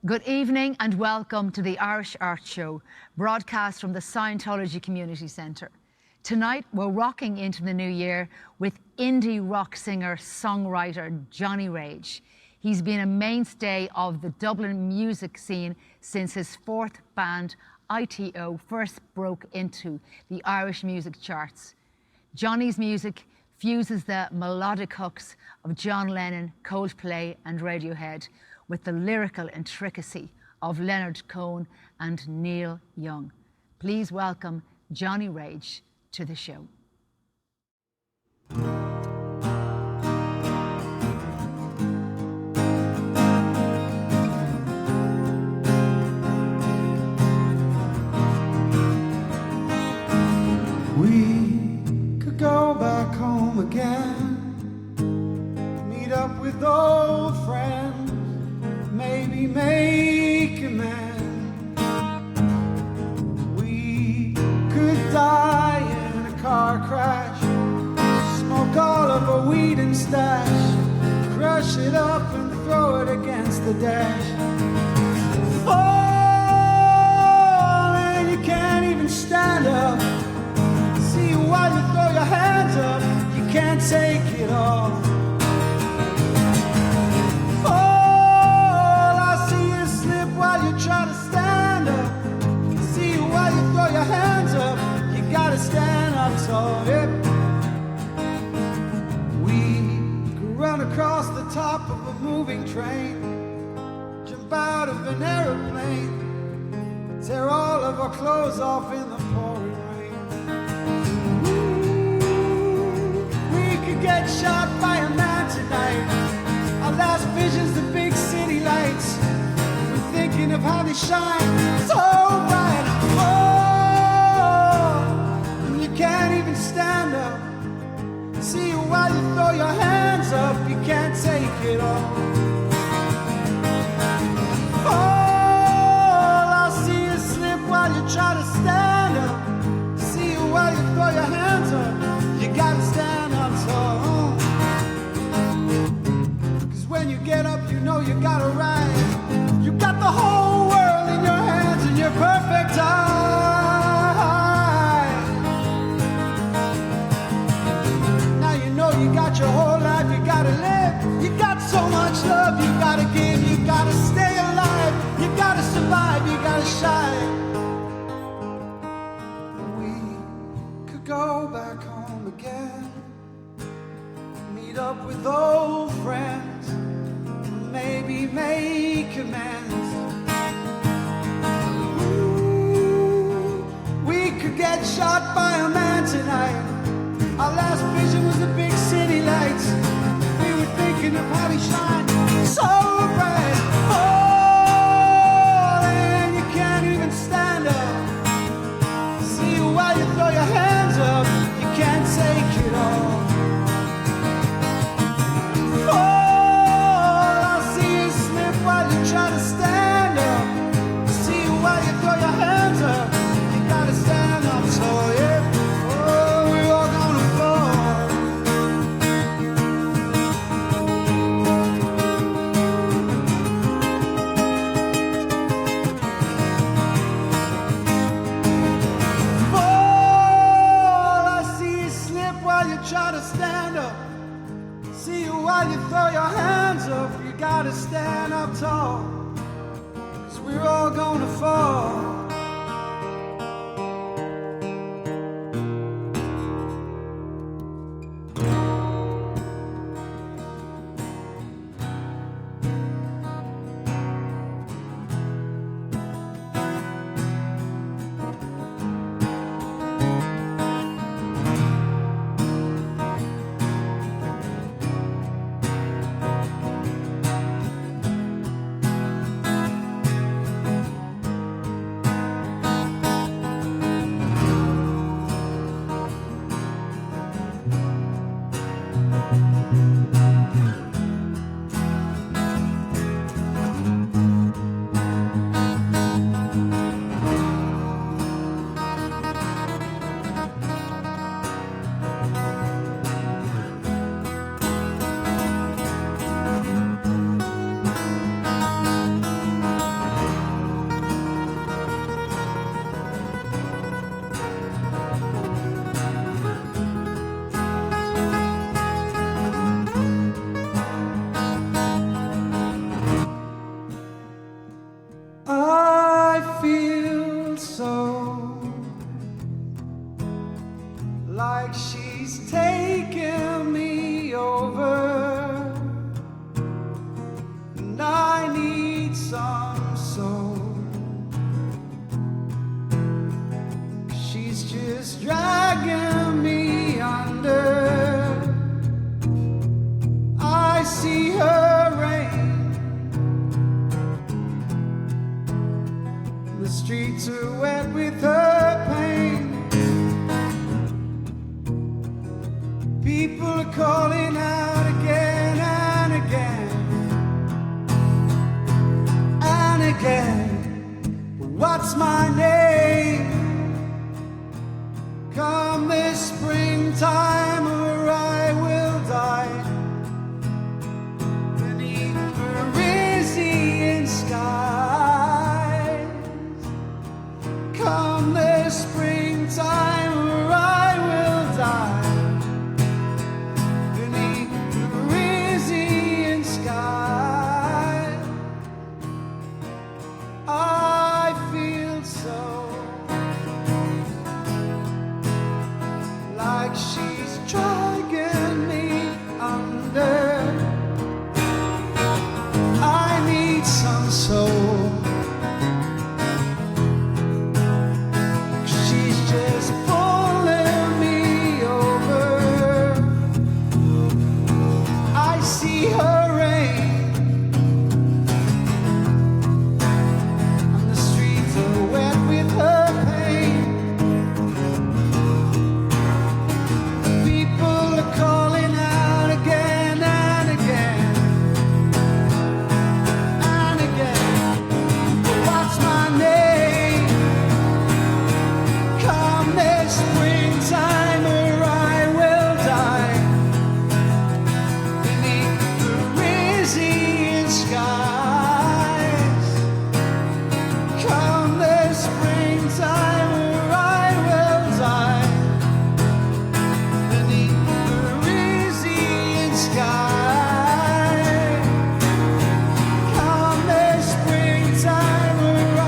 Good evening and welcome to the Irish Art Show, broadcast from the Scientology Community Centre. Tonight we're rocking into the new year with indie-rock singer-songwriter Johnny Rayge. He's been a mainstay of the Dublin music scene since his fourth band, ITO, first broke into the Irish music charts. Johnny's music fuses the melodic hooks of John Lennon, Coldplay and Radiohead with the lyrical intricacy of Leonard Cohen and Neil Young. Please welcome Johnny Rayge to the show. We could go back home again, meet up with old friends, maybe make amends. We could die in a car crash, smoke all of our weed and stash, crush it up and throw it against the dash. Fall and you can't even stand up. See while you throw your hands up, you can't take it all. Try to stand up. See you while you throw your hands up. You gotta stand up tall, yeah. We could run across the top of a moving train, jump out of an aeroplane, tear all of our clothes off in the pouring rain. Ooh, we could get shot by a man tonight. Our last vision's the big city lights, thinking of how they shine so bright. Oh, and you can't even stand up. See you while you throw your hands up, you can't take it all. Oh, I see you slip while you try to stand up. See you while you throw your hands up, you gotta stand up tall. 'Cause when you get up, you know you gotta rise. You got the whole world in your hands and your perfect eye. Now you know you got your whole life, you gotta live. You got so much love you gotta give. You gotta stay alive, you gotta survive, you gotta shine. We could go back home again, meet up with old friends, maybe make amends. Ooh, we could get shot by a man tonight. Our last vision was the big city lights. We were thinking of how we shine so bright. Oh, and you can't even stand up. See you while you throw your hands up, you can't take it all. Try to stand up. See you while you throw your hands up. You gotta stand up tall, yeah. Oh, we're all gonna fall. Fall, I see you slip while you try to stand up. See you while you throw your hands up. You gotta stand up tall, 'cause we're all gonna fall. she's taking me over, and I need some soul. She's just dragging me under. I see her rain. The streets are wet with her pain. People are calling out again and again and again. What's my name? Come this springtime or I will die beneath Parisian skies. Come this springtime or I will die beneath Parisian skies. I feel so like she's dragging me under. I need some soul. She's just pulling me over. I see her rain, and the streets are wet with her pain. People are calling out again and again and again. What's my name? Come this springtime or I will die beneath Parisian skies. Come this springtime or I will die beneath Parisian skies. Come this springtime or I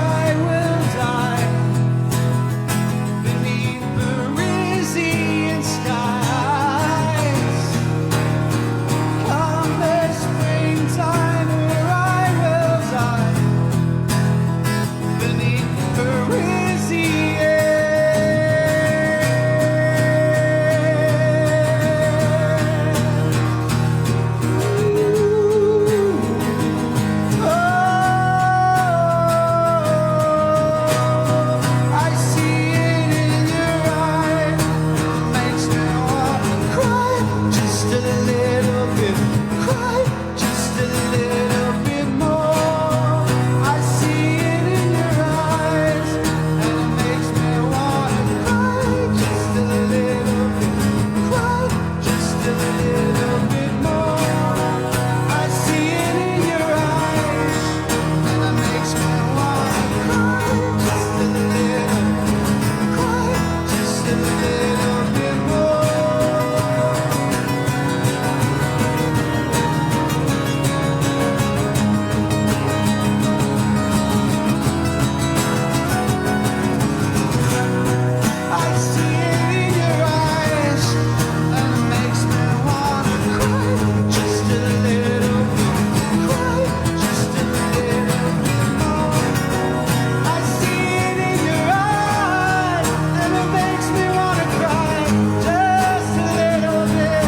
will die beneath Parisian skies. Come this springtime or I will die beneath I see it in your eyes. Makes me wanna cry just a little bit. Cry just a little bit more. I see it in your eyes, and it makes me wanna cry just a little bit. Cry just a little bit more. I see it in your eyes, and it makes me wanna cry just a little. Cry just a little bit more. I see it in your eyes, and it makes me wanna cry just a little bit. Cry just a little bit more. I see it in your eyes, and it makes me wanna cry just a little bit.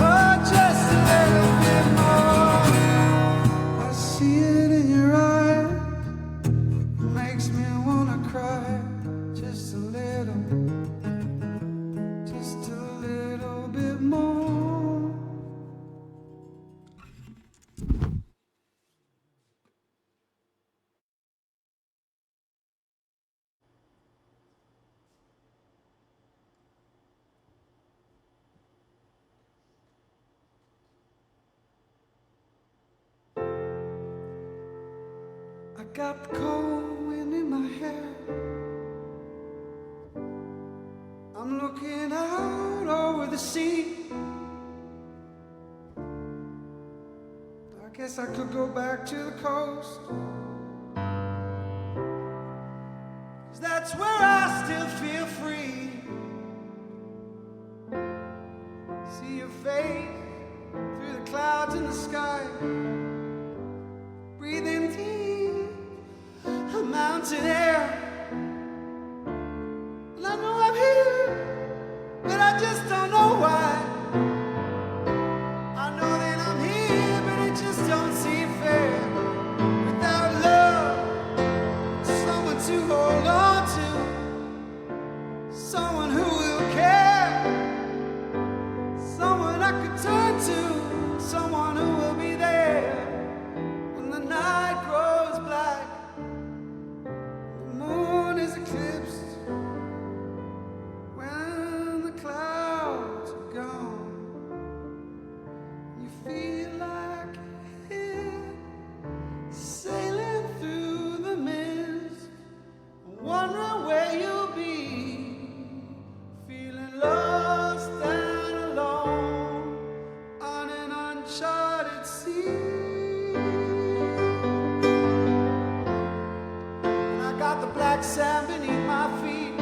Oh, just a little bit more. I see it in your eyes, it makes me wanna cry just a little bit more. I got the cold wind in my hair. I'm looking out over the sea. I guess I could go back to the coast, 'cause that's where I still feel free. see your face through the clouds in the sky. Breathing deep, a mountain air. And I know I'm here, but I just don't know why. I know that I'm here, but it just don't seem fair. Without love, someone to hold on to, someone who will care, someone I could turn to, someone who will be there when the night grows black, the moon is eclipsed, when the clouds are gone. You feel like you're sailing through the mist, wondering where you'll be, feeling lost and alone on an uncharted sea. And I got the black sand beneath my feet.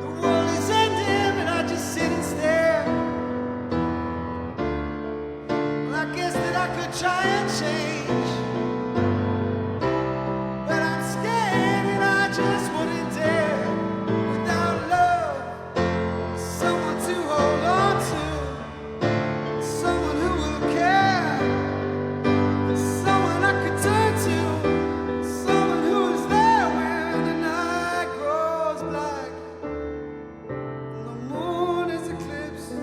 The world is ending, but I just sit and stare. Well, I guess that I could try and change, but I'm scared and I just wouldn't dare. Without love, someone to hold on to, someone who will care, someone I could turn to, someone who's there when the night grows black and the moon is eclipsed,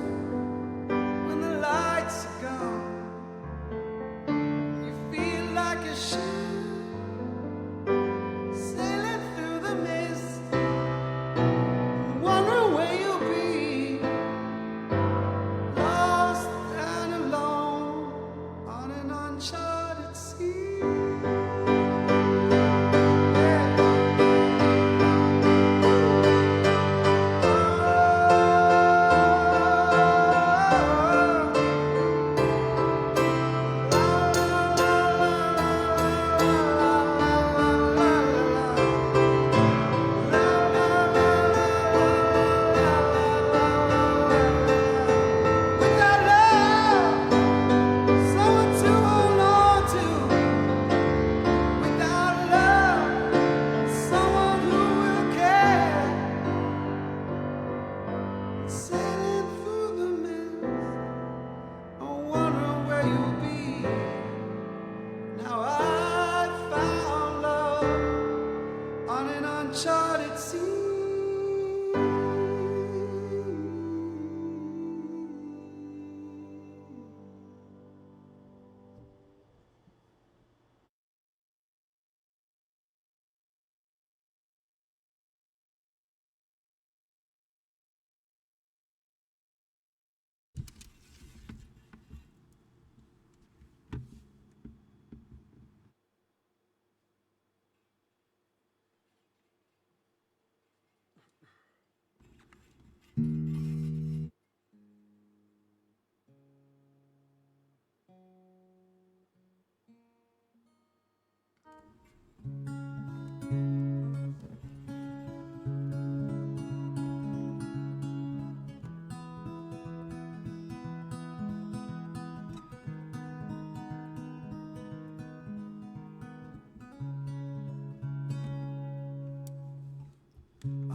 when the lights are gone. You feel like a ship sailing through the mist, wondering where you'll be, lost and alone on an uncharted sea. Without love, someone to hold on to. Without love, someone who will care. Sailing through the mist, I'm wondering where you'll be. Now I found love on an uncharted sea.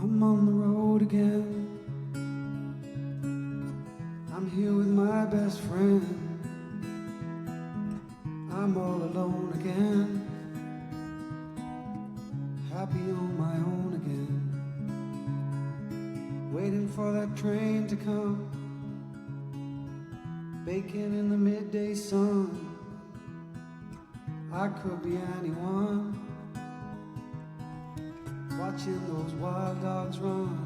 I'm on the road again. I'm here with my best friend. I'm all alone again, happy on my own again, waiting for that train to come, baking in the midday sun. I could be anyone, watching those wild dogs run.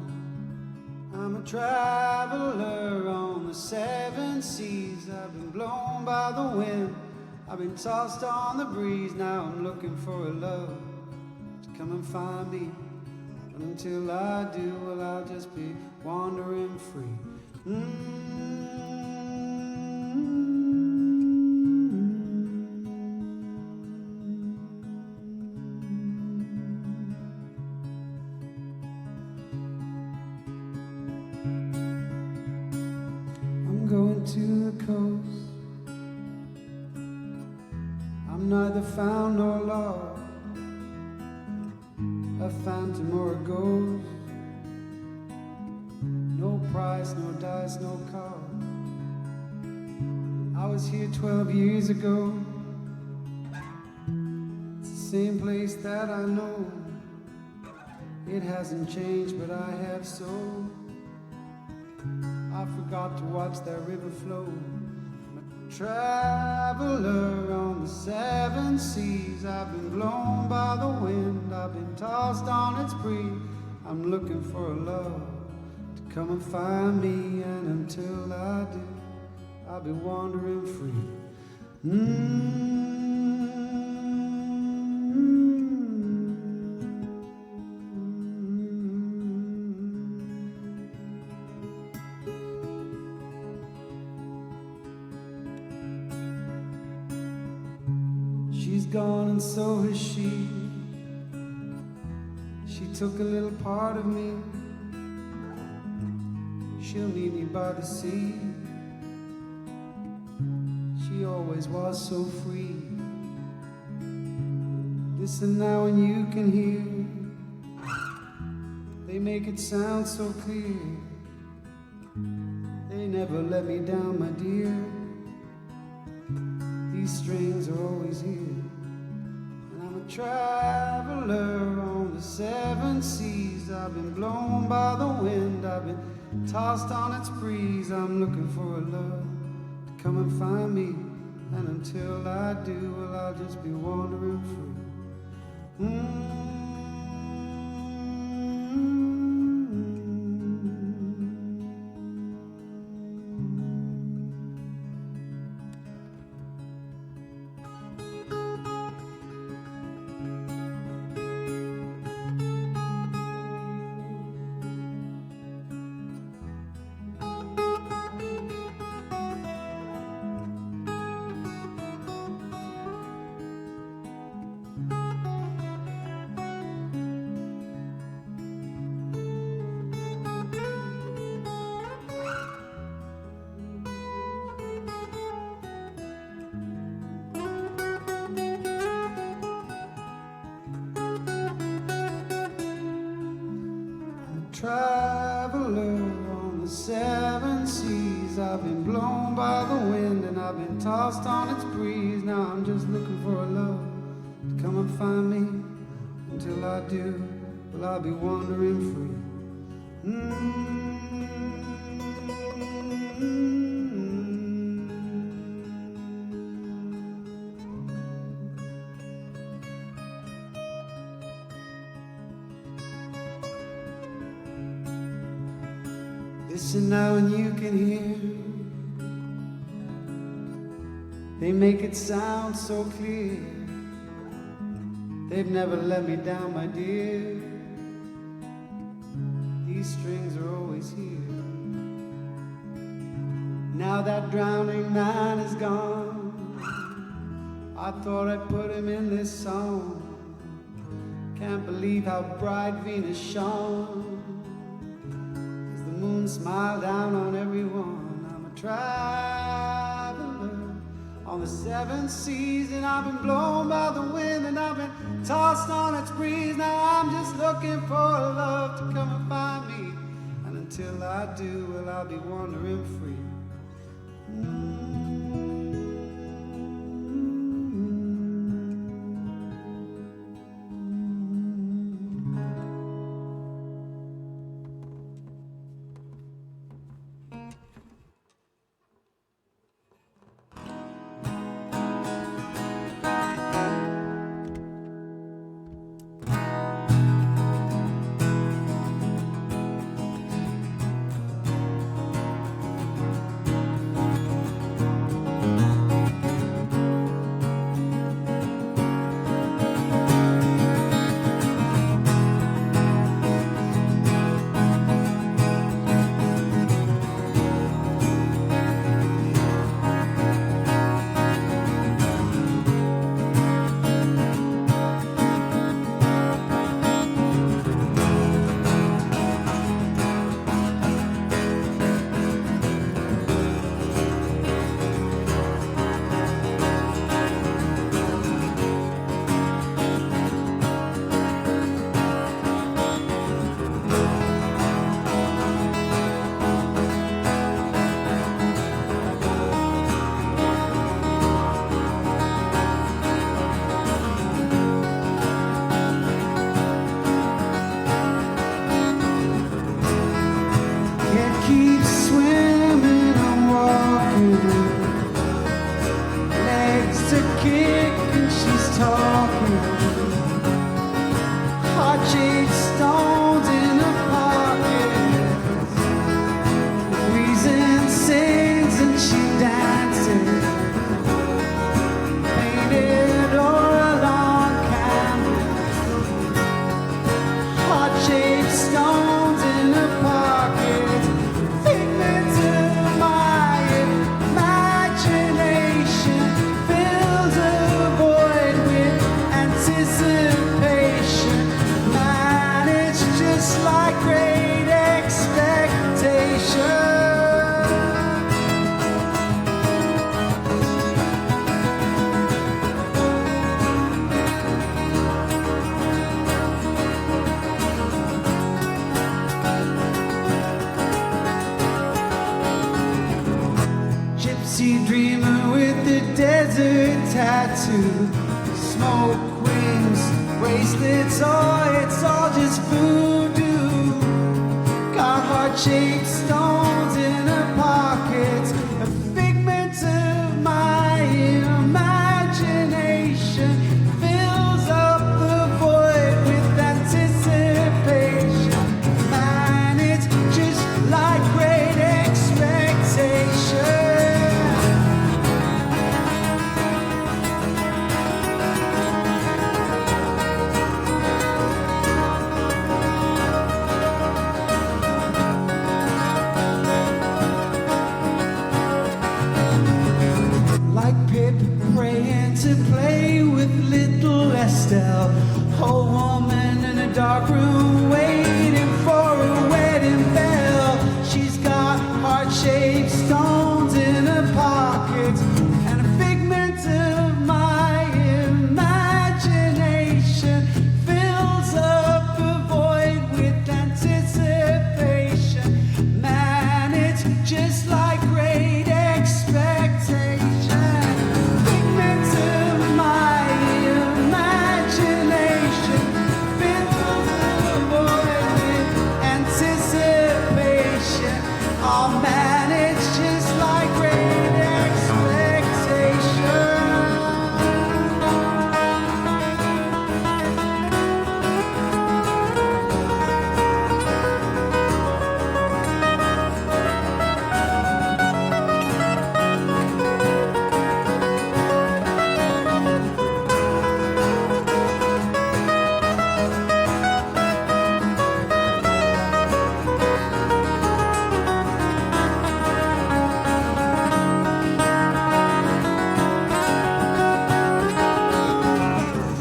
I'm a traveler on the seven seas. I've been blown by the wind, I've been tossed on the breeze. Now I'm looking for a love to come and find me. But until I do, well, I'll just be wandering free. I'm going to the coast. I'm neither found nor lost. I found tomorrow goes. No price, no dice, no card. I was here 12 years ago. It's the same place that I know. It hasn't changed, but I have so. I forgot to watch that river flow. I'm a traveler on the seven seas. I've been blown by the wind, I've been tossed on its breeze. I'm looking for a love to come and find me, and until I do, I'll be wandering free. She's gone and so has she. She took a little part of me. She'll meet me by the sea. She always was so free. Listen now and you can hear. They make it sound so clear. They never let me down, my dear. These strings are always here. And I'm a traveler on the seven seas. I've been blown by the wind, I've been tossed on its breeze. I'm looking for a love to come and find me, and until I do, well, I'll just be wandering free. Traveler on the seven seas. I've been blown by the wind and I've been tossed on its breeze. Now I'm just looking for a love to come and find me. Until I do, well, I'll be wandering free. Listen now and you can hear. They make it sound so clear. They've never let me down, my dear. These strings are always here. Now that drowning man is gone, I thought I'd put him in this song. Can't believe how bright Venus shone. Moon smile down on everyone. I'm a traveler on the seven seas, and I've been blown by the wind and I've been tossed on its breeze. Now I'm just looking for a love to come and find me, and until I do, well, I'll be wandering free. sea dreamer with the desert tattoo. Smoke rings, bracelets, oh, it's all just voodoo. Got heart-shaped stones in her pockets, a figment of my imagination. Fills up the void with anticipation. Man, it's just like great expectation. Like Pip praying to play with little Estelle. Whole woman in a dark room waiting for a wedding bell. She's got heart-shaped stones in her pockets and a figment of my imagination. Fills up the void with anticipation. Man, it's just like great expectation. Figment of my imagination. Fills the void with anticipation. Oh man, it's just like great expectation.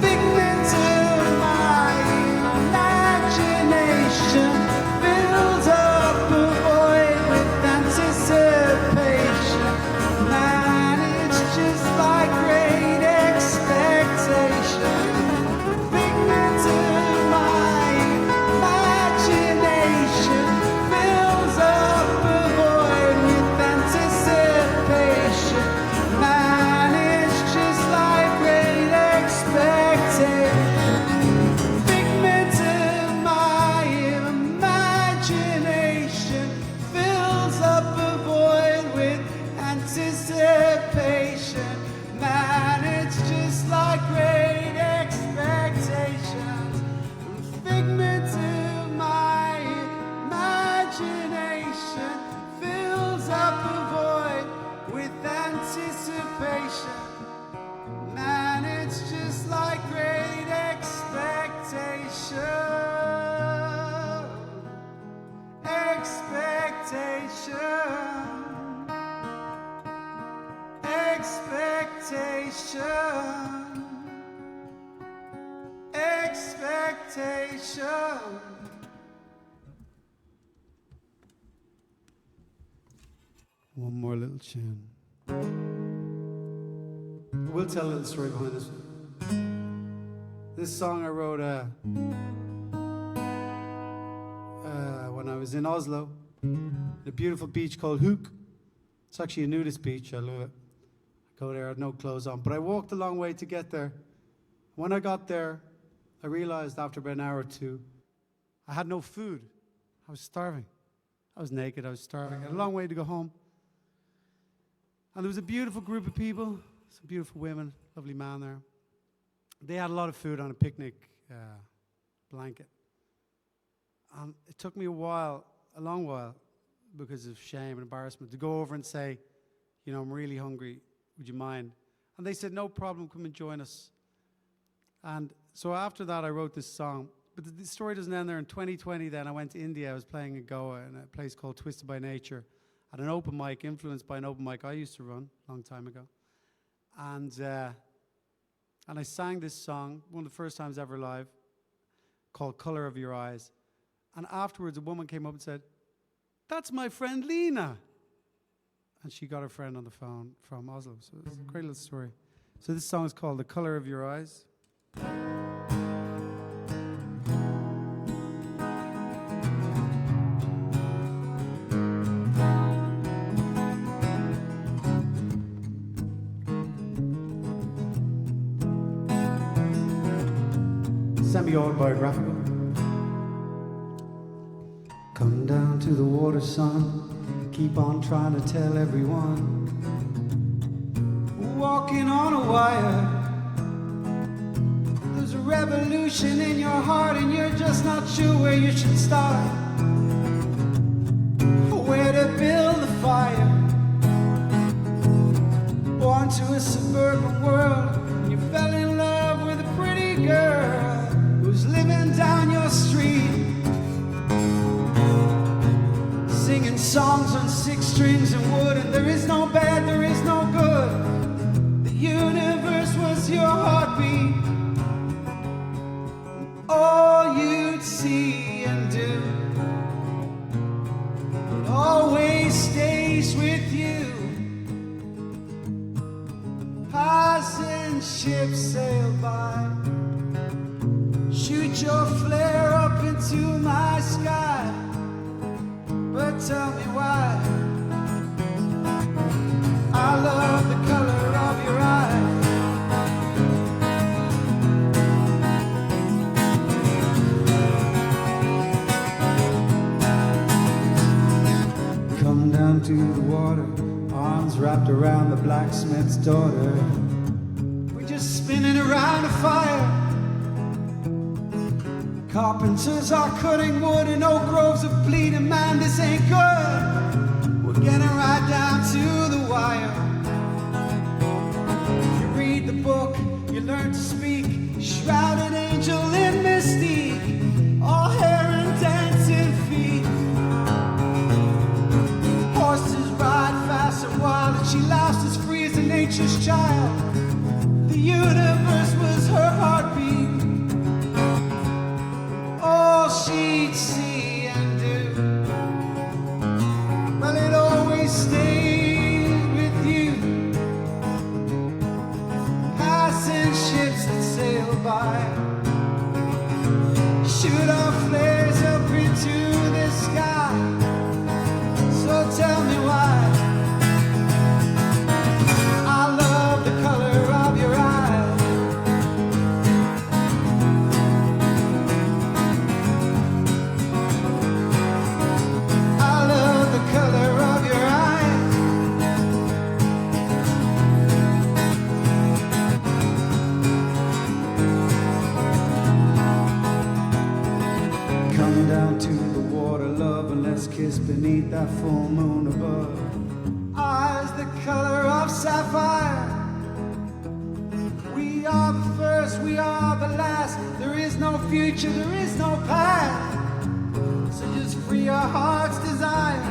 Figment of my imagination. Fills up the void with anticipation. Man, it's just like great expectation. Figment of my imagination. Fills up the void with anticipation. Man, it's just like great expectation. Figment of my imagination. Fills up the void with anticipation. Man, it's just like great expectations. Figment of my imagination. Fills up the void with anticipation. Man, it's just like great expectation. Expectation. Expectation. Expectation. One more little tune. We'll tell a little story behind this one. This song I wrote when I was in Oslo, at a beautiful beach called Hook. It's actually a nudist beach. I love it. I go there, I had no clothes on, but I walked a long way to get there. When I got there, I realized after about an hour or two, I had no food. I was starving. I was naked, I was starving. I had a long way to go home. And there was a beautiful group of people, some beautiful women, lovely man there. They had a lot of food on a picnic blanket. And it took me a long while, because of shame and embarrassment, to go over and say, you know, I'm really hungry, would you mind? And they said, no problem, come and join us. And so after that, I wrote this song. But the story doesn't end there. In 2020, then, I went to India. I was playing in Goa in a place called Twisted by Nature, at an open mic, influenced by an open mic I used to run a long time ago. And I sang this song, one of the first times ever live, called Color of Your Eyes. And afterwards, a woman came up and said, that's my friend Lena. And she got her friend on the phone from Oslo. So it's a great little story. So this song is called The Color of Your Eyes. semi-autobiographical. Come down to the water, son. Keep on trying to tell everyone. Walking on a wire. There's a revolution in your heart and you're just not sure where you should start. Where to build a fire. Born to a suburban world. You fell in love with a pretty girl who's living down your street. Singing songs on 6 strings and wood, and there is no bad, there is no good. The universe was your heartbeat. All you'd see and do always stays with you. Passing ships sail by. Shoot your flare up into my sky. But tell me why. I love the color of your eyes. Come down to the water, arms wrapped around the blacksmith's daughter. We're just spinning around a fire. Carpenters are cutting wood in oak groves of bleeding. Man, this ain't good. We're getting right down to the wire. You read the book, you learn to speak. Shrouded angel in mystique. All hair and dancing feet. Horses ride fast and wild, and she laughs as free as a nature's child. The universe was her heartbeat. All she'd see and do, well, it always stayed with you. Passing ships that sail by. Shoot our flares up into the sky. So tell me why. I love the color of your eyes. Kiss beneath that full moon above. Eyes the color of sapphire. We are the first, we are the last. There is no future, there is no past. So just free your heart's desire.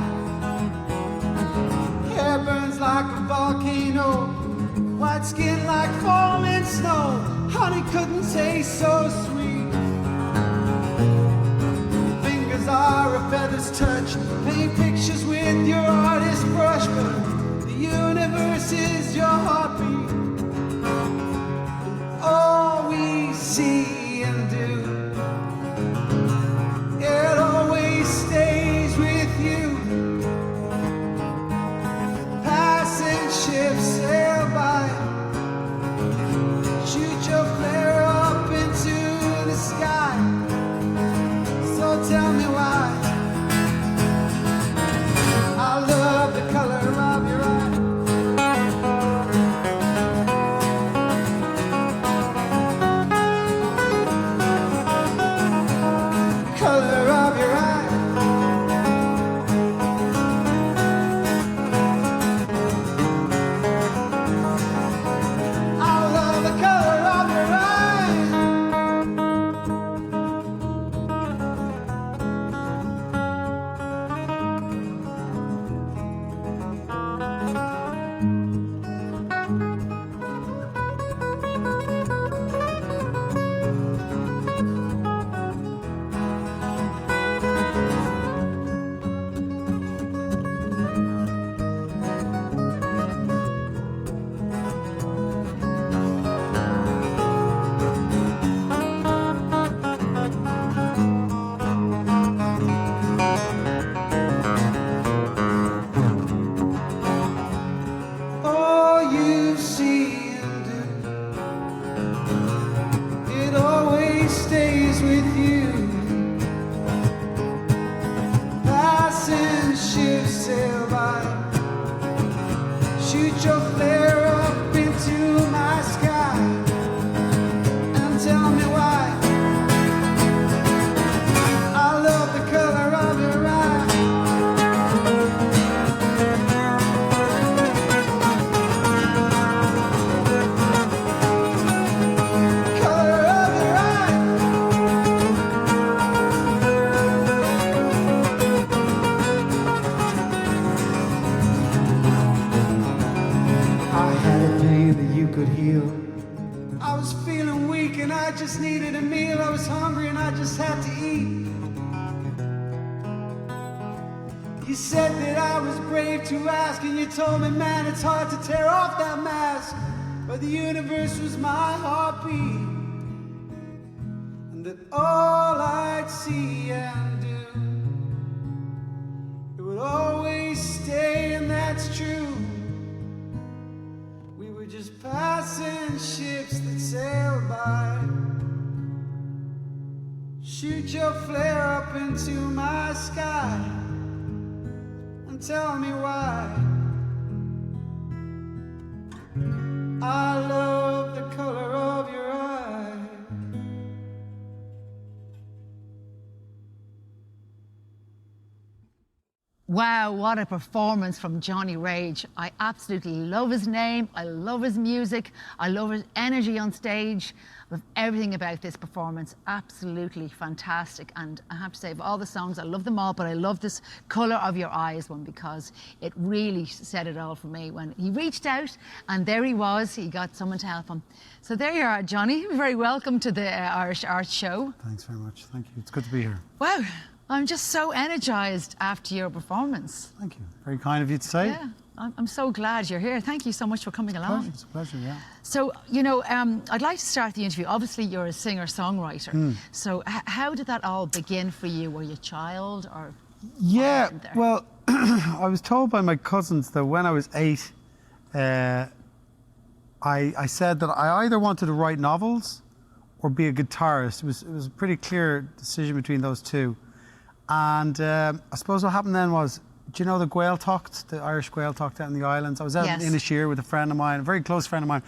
Hair burns like a volcano. White skin like falling snow. Honey couldn't taste so sweet. Are a feather's touch. Paint pictures with your artist brush, but the universe is your heartbeat. All we see and do, it always stays with you. Passing ships sail by. Shoot your flare up into Shoot your flare up into my sky and tell me why. I love the color of your eye. Color of your eye. I had a pain that you could heal. I was feeling weak and I just needed a meal. I was hungry and I just had to eat. You said that I was brave to ask, and you told me, man, it's hard to tear off that mask. But the universe was my heartbeat, and that all I'd see and do, it would always stay, and that's true. We were just passing ships that sail by. Shoot your flare up into my sky and tell me why. I love the color of your eye. Wow, what a performance from Johnny Rayge. I absolutely love his name, I love his music, I love his energy on stage. I love everything about this performance, absolutely fantastic. And I have to say, of all the songs, I love them all, but I love this Colour of Your Eyes one because it really said it all for me. When he reached out and there he was, he got someone to help him. So there you are, Johnny, you're very welcome to the Irish Art Show. Thanks very much, thank you. It's good to be here. Wow. I'm just so energised after your performance. Thank you. Very kind of you to say. Yeah, I'm so glad you're here. Thank you so much for coming along. It's a pleasure, yeah. So, you know, I'd like to start the interview. Obviously, you're a singer-songwriter. So how did that all begin for you? Were you a child or? Yeah, well, I was told by my cousins that when I was 8, I said that I either wanted to write novels or be a guitarist. It was a pretty clear decision between those two. And I suppose what happened then was, do you know the Gaeltacht, the Irish Gaeltacht out in the islands? I was out in Inisheer with a friend of mine, a very close friend of mine.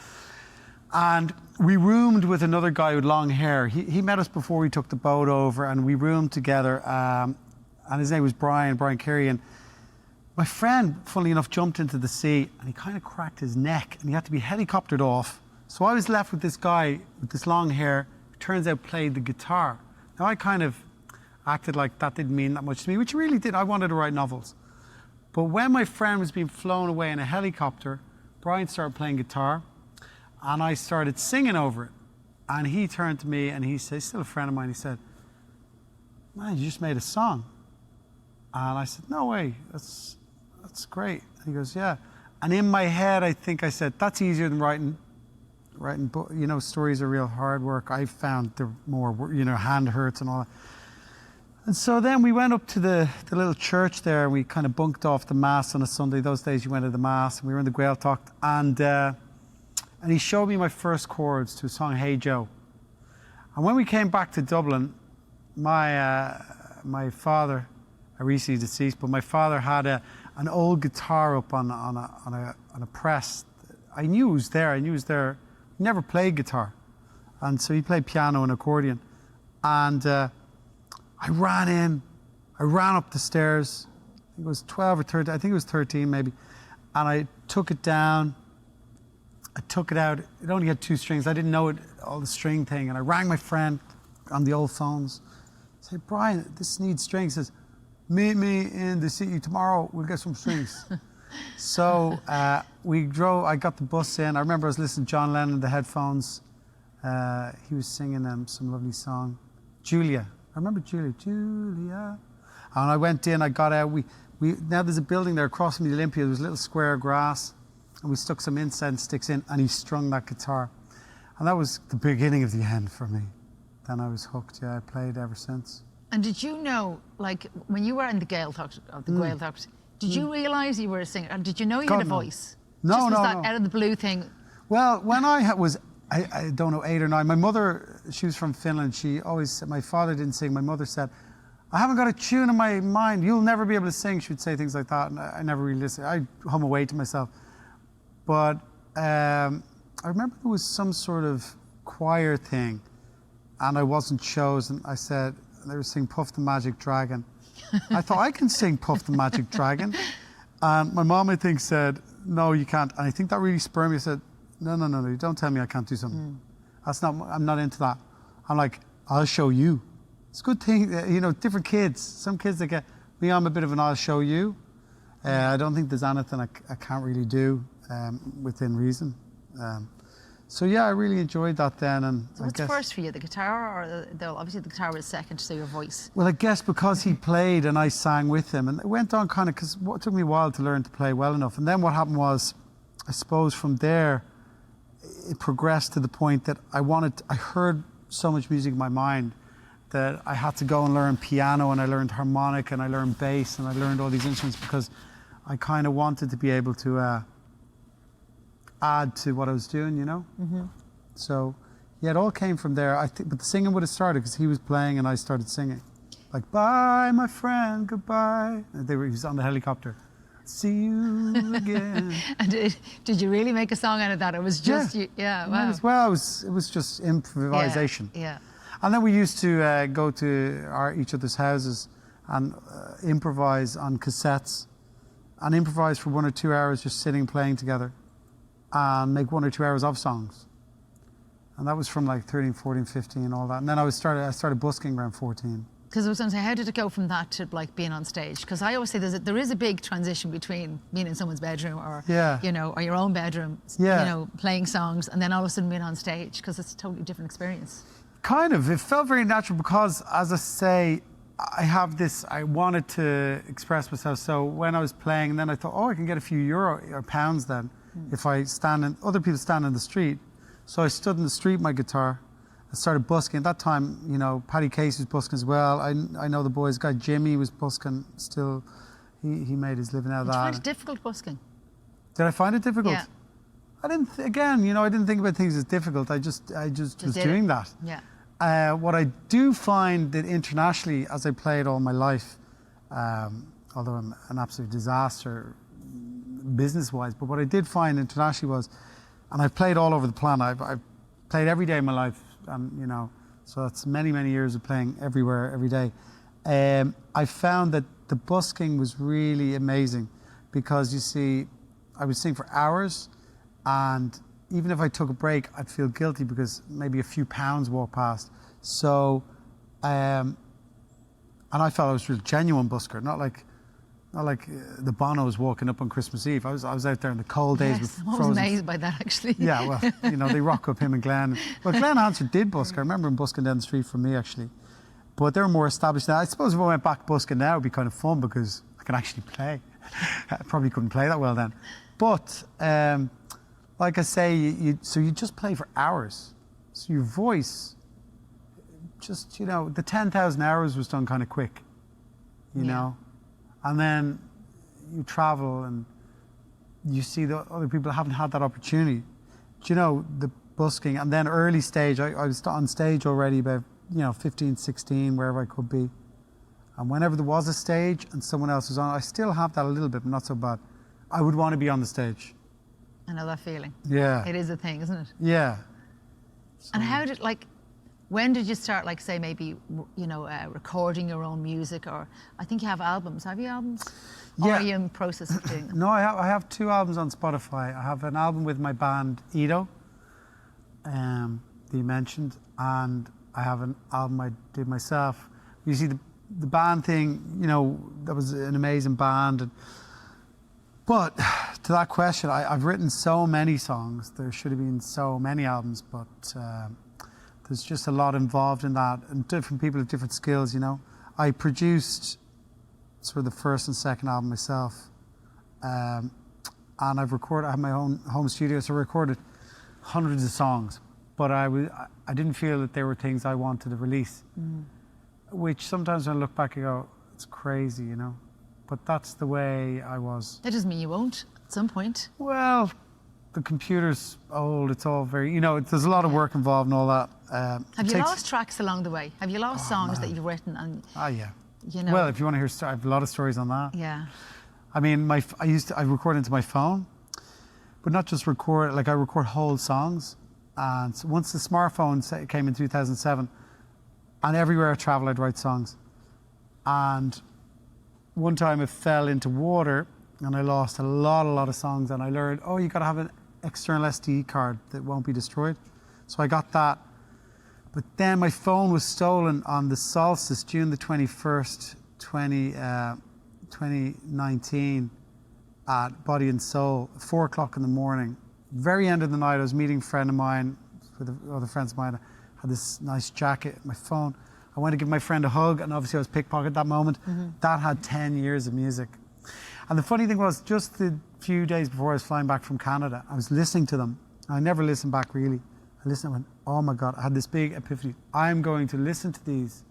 And we roomed with another guy with long hair. He met us before we took the boat over, and we roomed together. And his name was Brian Carey. And my friend, funnily enough, jumped into the sea and he kind of cracked his neck and he had to be helicoptered off. So I was left with this guy with this long hair, who turns out played the guitar. Now I kind of acted like that didn't mean that much to me, which it really did. I wanted to write novels. But when my friend was being flown away in a helicopter, Brian started playing guitar and I started singing over it. And he turned to me and he said, he's still a friend of mine, he said, man, you just made a song. And I said, no way, that's great. And he goes, yeah. And in my head, I think I said, that's easier than writing, you know, stories are real hard work. I found they're more, you know, hand hurts and all that. And so then we went up to the little church there and we kind of bunked off the Mass on a Sunday. Those days you went to the Mass and we were in the Gaeltacht. And he showed me my first chords to a song, Hey Joe. And when we came back to Dublin, my father, recently deceased, but my father had an old guitar up on a press. I knew it was there. He never played guitar. And so he played piano and accordion. And I ran up the stairs. I think it was 12 or 13, I think it was 13 maybe. And I took it down. I took it out. It only had 2 strings. I didn't know it, all the string thing. And I rang my friend on the old phones. I said, Brian, this needs strings. He says, meet me in the city tomorrow. We'll get some strings. So we drove. I got the bus in. I remember I was listening to John Lennon in the headphones. He was singing some lovely song. Julia. I remember Julia. And I went in, I got out. Now there's a building there across from the Olympia. There was a little square of grass. And we stuck some incense sticks in and he strung that guitar. And that was the beginning of the end for me. Then I was hooked. Yeah, I played ever since. And did you know, like, when you were in the Gaeltacht, did you realise you were a singer? And did you know you had a voice? No, Just was that out of the blue thing? Well, when I was, I don't know, 8 or 9, my mother, she was from Finland. She always said, my father didn't sing. My mother said, I haven't got a tune in my mind. You'll never be able to sing. She would say things like that. And I never really listened. I'd hum away to myself. But I remember there was some sort of choir thing, and I wasn't chosen. I said, they were singing Puff the Magic Dragon. I thought, I can sing Puff the Magic Dragon. And my mom, I think, said, no, you can't. And I think that really spurred me. I said, no, you don't tell me I can't do something. I'm not into that. I'm like, I'll show you. It's a good thing, you know, different kids. Some kids that get me, I'm a bit of an I'll show you. I don't think there's anything I can't really do within reason. So yeah, I really enjoyed that then. And so what's first for you, the guitar, or obviously the guitar was second, so your voice? Well, I guess because he played and I sang with him, and it went on kind of, because it took me a while to learn to play well enough. And then what happened was, I suppose from there, it progressed to the point that I heard so much music in my mind that I had to go and learn piano, and I learned harmonica, and I learned bass, and I learned all these instruments because I kind of wanted to be able to add to what I was doing, you know? So, yeah, it all came from there. But the singing would have started because he was playing and I started singing. Like, bye, my friend, goodbye. And he was on the helicopter. See you again. And did you really make a song out of that? It was just, wow. Well, it was just improvisation. Yeah. And then we used to go to each other's houses and improvise on cassettes, and improvise for 1 or 2 hours, just sitting playing together, and make 1 or 2 hours of songs. And that was from like 13, 14, 15, all that. And then I started busking around 14. Because I was going to say, how did it go from that to like being on stage? Because I always say there is a big transition between being in someone's bedroom or, you know, or your own bedroom, you know, playing songs, and then all of a sudden being on stage, because it's a totally different experience. Kind of. It felt very natural because, as I say, I wanted to express myself. So when I was playing, and then I thought, oh, I can get a few euro or pounds then if I other people stand in the street. So I stood in the street with my guitar. I started busking. At that time, you know, Paddy Case was busking as well. I know the boys. Guy Jimmy was busking still. He made his living out of that. Did you find it difficult busking? Did I find it difficult? Yeah. I didn't. Again, you know, I didn't think about things as difficult. I just was doing that. Yeah. What I do find that internationally, as I played all my life, although I'm an absolute disaster business-wise, but what I did find internationally was, and I've played all over the planet. I've played every day of my life, you know, so that's many, many years of playing everywhere, every day. I found that the busking was really amazing because, you see, I would sing for hours, and even if I took a break, I'd feel guilty because maybe a few pounds walked past. So, and I felt I was a real genuine busker, not like the Bonos walking up on Christmas Eve. I was out there in the cold days with frozen. I was amazed by that, actually. Yeah, well, you know, they rock up him and Glenn. Well, Glenn Hansard did busk. I remember him busking down the street from me, actually. But they're more established now. I suppose if I went back busking now, it'd be kind of fun because I can actually play. I probably couldn't play that well then. But like I say, you just play for hours. So your voice, just, you know, the 10,000 hours was done kind of quick, you know. And then you travel and you see the other people haven't had that opportunity. Do you know, the busking, and then early stage, I was on stage already about, you know, 15, 16, wherever I could be. And whenever there was a stage and someone else was on, I still have that a little bit, but not so bad. I would want to be on the stage. I know that feeling. Yeah. It is a thing, isn't it? Yeah. So. And how did, like, when did you start, like, say, maybe, you know, recording your own music? Or I think you have albums. Have you albums? Yeah. Or are you in the process of doing them? No, I have 2 albums on Spotify. I have an album with my band Edo, that you mentioned, and I have an album I did myself. You see, the band thing, you know, that was an amazing band. But to that question, I've written so many songs. There should have been so many albums, but there's just a lot involved in that, and different people have different skills, you know. I produced sort of the first and second album myself, and I have my own home studio, so I recorded hundreds of songs, but I didn't feel that there were things I wanted to release, which sometimes when I look back I go, it's crazy, you know, but that's the way I was. That doesn't mean you won't at some point. Well, the computer's old, it's all very, you know, there's a lot of work involved and all that. Have you lost tracks along the way? Have you lost songs that you've written? And yeah. You know. Well, if you want to hear, I have a lot of stories on that. Yeah. I mean, I recorded into my phone, but not just record, like I record whole songs. And so once the smartphone came in 2007, and everywhere I travel, I'd write songs. And one time it fell into water and I lost a lot of songs, and I learned, oh, you gotta have an external SD card that won't be destroyed. So I got that. But then my phone was stolen on the solstice, June the 21st, 2019, at Body and Soul, 4 o'clock in the morning. Very end of the night, I was meeting a friend of mine, with other friends of mine. I had this nice jacket, my phone. I went to give my friend a hug, and obviously I was pickpocketed at that moment. That had 10 years of music. And the funny thing was, just the few days before I was flying back from Canada, I was listening to them. I never listened back really. I listened and went, oh my God, I had this big epiphany. I'm going to listen to these.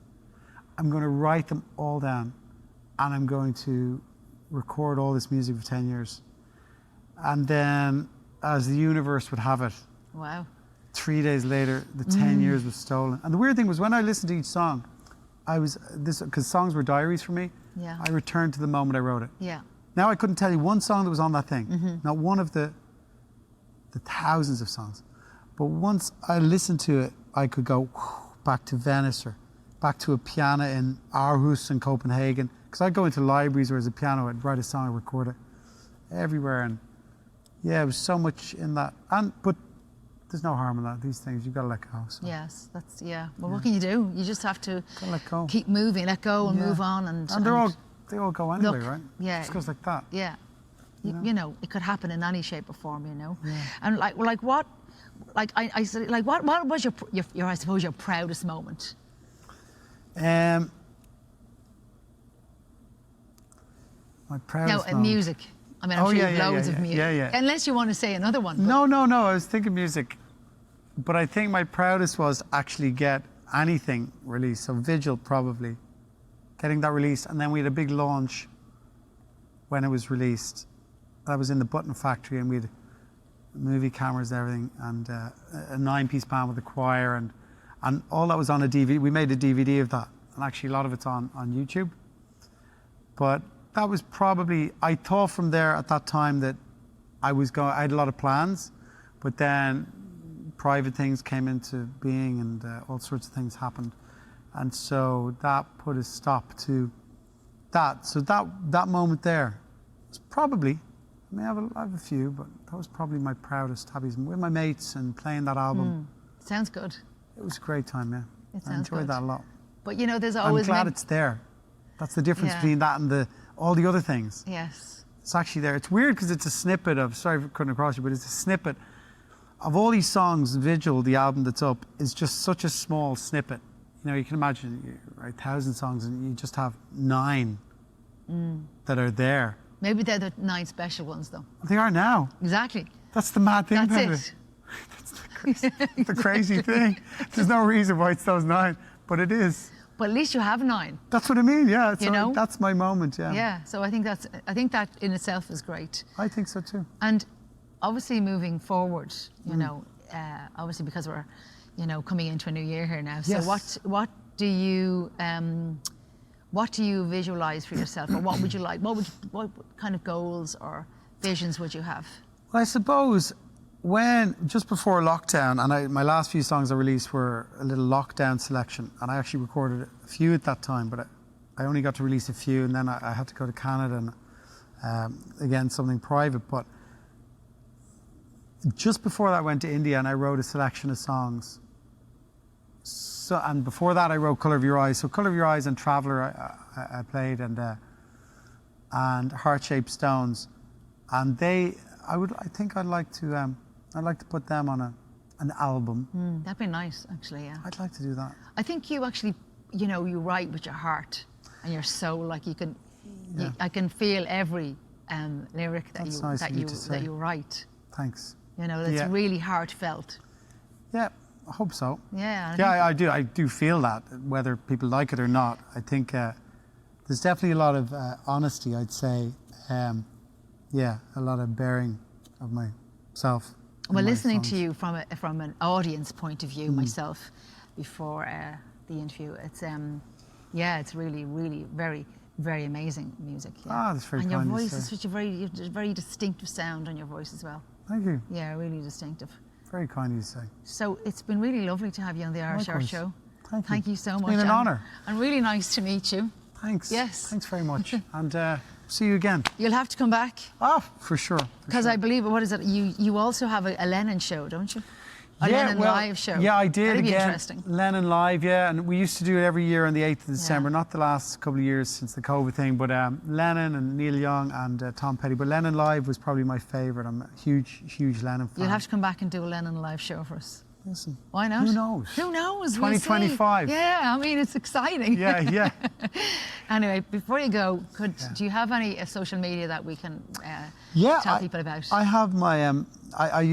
I'm going to write them all down, and I'm going to record all this music for 10 years. And then, as the universe would have it, wow, 3 days later, the 10 years was stolen. And the weird thing was, when I listened to each song, because songs were diaries for me, yeah, I returned to the moment I wrote it. yeah. Now I couldn't tell you one song that was on that thing, not one of the thousands of songs. But once I listened to it, I could go back to Venice or back to a piano in Aarhus in Copenhagen. Because I'd go into libraries where there's a piano, I'd write a song, I'd record it everywhere. And yeah, it was so much in that. But there's no harm in that. These things, you've got to let go. So. Yes, that's, yeah. Well, what can you do? You just have to gotta let go. Keep moving, let go and move on. And they all go anyway, look, right? Yeah. It just goes like that. Yeah. You know, it could happen in any shape or form, you know. Yeah. And what was your I suppose your proudest moment? My proudest moment. Music. I mean, I'm sure you've loads of music. Yeah. Unless you want to say another one. No. I was thinking music. But I think my proudest was actually get anything released. So Vigil, probably. Getting that released. And then we had a big launch when it was released. I was in the Button Factory, and we had movie cameras and everything, and a 9-piece band with a choir, and all that was on a DVD. We made a DVD of that, and actually a lot of it's on YouTube. But that was probably, I thought from there at that time that I had a lot of plans, but then private things came into being, and all sorts of things happened. And so that put a stop to that. So that moment there was probably, I mean, I have a few, but that was probably my proudest, with my mates and playing that album. Sounds good. It was a great time, yeah. I enjoyed good. that a lot. But you know, there's always... I'm glad it's there. That's the difference between that and all the other things. Yes. It's actually there. It's weird because it's a snippet of, sorry for cutting across you, but it's a snippet of all these songs. Vigil, the album that's up, is just such a small snippet. You know, you can imagine you write 1,000 songs and you just have 9 that are there. Maybe they're the 9 special ones, though. They are now. Exactly. That's the mad thing about it. That's the crazy thing. There's no reason why it's those 9, but it is. But at least you have 9. That's what I mean, yeah. You know? That's my moment, yeah. Yeah, so I think that in itself is great. I think so too. And obviously moving forward, you know, obviously because we're, you know, coming into a new year here now. So Yes. what do you visualize for yourself, or what would you like? What kind of goals or visions would you have? Well, I suppose just before lockdown, and my last few songs I released were a little lockdown selection, and I actually recorded a few at that time, but I only got to release a few, and then I had to go to Canada, and again, something private. But just before that, I went to India, and I wrote a selection of songs. So, and before that, I wrote "Color of Your Eyes." So, "Color of Your Eyes" and "Traveler" I played, and "Heart-Shaped Stones," and I think I'd like to put them on an album. That'd be nice, actually. Yeah. I'd like to do that. I think you actually, you know, you write with your heart and your soul. Like you can, I can feel every lyric that you write. Thanks. You know, that's really heartfelt. Yeah. I hope so. Yeah. I do. I do feel that, whether people like it or not. I think there's definitely a lot of honesty, I'd say. A lot of bearing of myself. Well, listening to you from an audience point of view, myself, before the interview, it's it's really, really very very amazing music. Yeah. Ah, that's very And your kind. voice is such a very distinctive sound on your voice as well. Thank you. Yeah, really distinctive. Very kind of you to say. So it's been really lovely to have you on the Irish Art Likewise. Show. Thank you. So It's much. been an honour. And really nice to meet you. Thanks. Yes. Thanks very much. And see you again. You'll have to come back. Ah, for sure. Because I believe, what is it? You also have a Lennon show, don't you? A Lennon live show. Yeah, I did. That'd be again. interesting. Lennon live, yeah, and we used to do it every year on the 8th of December. Not the last couple of years since the COVID thing, but Lennon and Neil Young and Tom Petty. But Lennon live was probably my favourite. I'm a huge Lennon fan. You'll have to come back and do a Lennon live show for us. Listen, why not? Who knows? Who knows? 2025. Yeah, I mean, it's exciting. Yeah. Anyway, before you go, do you have any social media that we can tell people about? I have my I've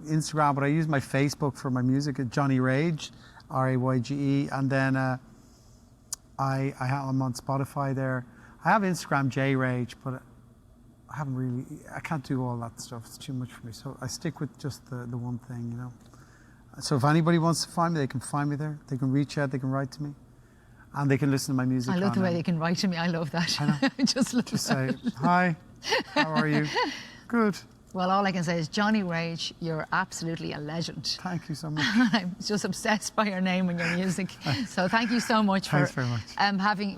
Instagram, but I use my Facebook for my music at Johnny Rayge, Rayge, and then I'm on Spotify there. I have Instagram J Rayge, but I can't do all that stuff. It's too much for me. So I stick with just the one thing, you know. So if anybody wants to find me, they can find me there. They can reach out, they can write to me, and they can listen to my music. I love the way they can write to me. I love that. I know. I just love Just that. say, hi, how are you? Good. Well, all I can say is, Johnny Rayge, you're absolutely a legend. Thank you so much. I'm just obsessed by your name and your music. So thank you so much Thanks very much.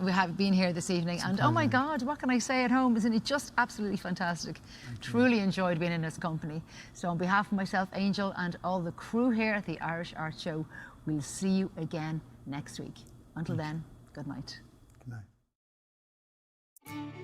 we have been here this evening. And oh my God, what can I say at home? Isn't it just absolutely fantastic? Truly enjoyed being in his company. So on behalf of myself, Angel, and all the crew here at the Irish Art Show, we'll see you again next week. Until then, good night. Good night.